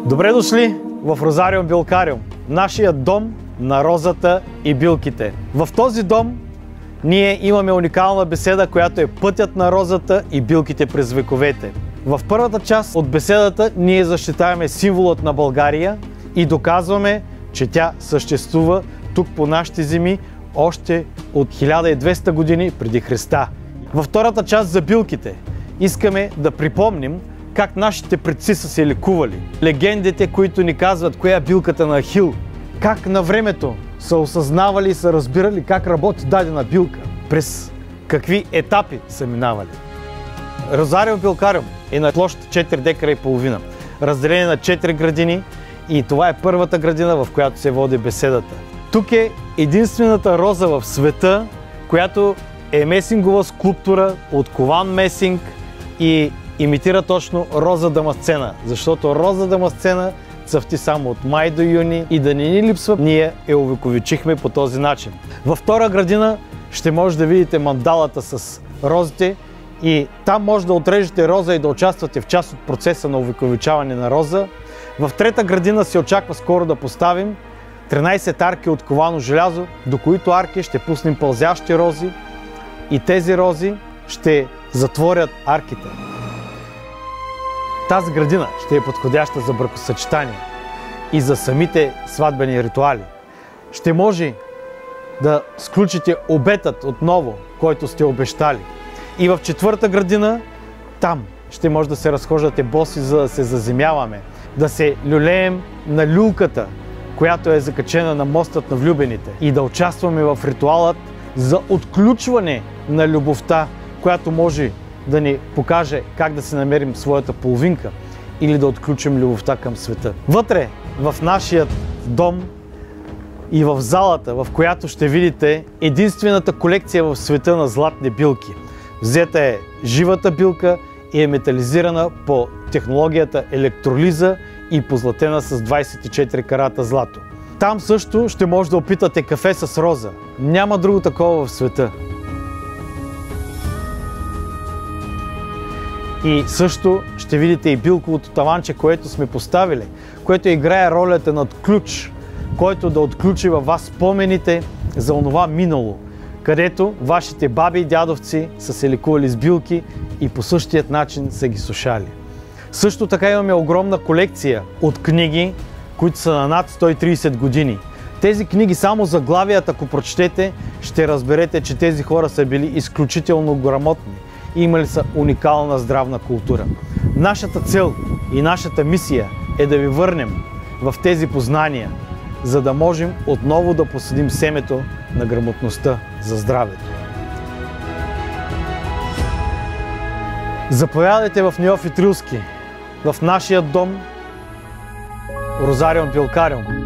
Добре дошли в Розариум Билкариум, нашия дом на розата и билките. В този дом ние имаме уникална беседа, която е пътят на розата и билките през вековете. В първата част от беседата ние защитаваме символът на България и доказваме, че тя съществува тук по нашите земи още от 1200 години преди Христа. Във втората част за билките искаме да припомним как нашите предци са се лекували. Легендите, които ни казват коя е билката на Ахил, как на времето са осъзнавали и са разбирали как работи дадена билка, през какви етапи са минавали. Розариум Билкариум е на площ 4 декара и половина, разделение на 4 градини, и това е първата градина, в която се води беседата. Тук е единствената роза в света, която е месингова скулптура от кован месинг и имитира точно роза дамасцена, защото роза дамасцена цъфти само от май до юни и да не ни липсва, ние я увековечихме по този начин. Във втора градина ще може да видите мандалата с розите и там може да отрежете роза и да участвате в част от процеса на увековечаване на роза. В трета градина се очаква скоро да поставим 13 арки от ковано желязо, до които арки ще пуснем пълзящи рози и тези рози ще затворят арките. Тази градина ще е подходяща за бракосъчетание и за самите сватбени ритуали. Ще може да сключите обетът отново, който сте обещали. И в четвърта градина, там ще може да се разхождате боси, за да се заземяваме, да се люлеем на люлката, която е закачена на мостът на влюбените, и да участваме в ритуалът за отключване на любовта, която може да ни покаже как да си намерим своята половинка или да отключим любовта към света. Вътре в нашия дом и в залата, в която ще видите единствената колекция в света на златни билки. Взета е живата билка и е метализирана по технологията електролиза и позлатена с 24 карата злато. Там също ще може да опитате кафе с роза. Няма друго такова в света. И също ще видите и билковото таванче, което сме поставили, което играе ролята на ключ, който да отключи във вас спомените за онова минало, където вашите баби и дядовци са се лекували с билки и по същият начин са ги сушали. Също така имаме огромна колекция от книги, които са на над 130 години. Тези книги, само заглавията, ако прочетете, ще разберете, че тези хора са били изключително грамотни и имали са уникална здравна култура. Нашата цел и нашата мисия е да ви върнем в тези познания, за да можем отново да посадим семето на грамотността за здравето. Заповядайте в Неофит Рилски, в нашия дом Розариум Билкариум.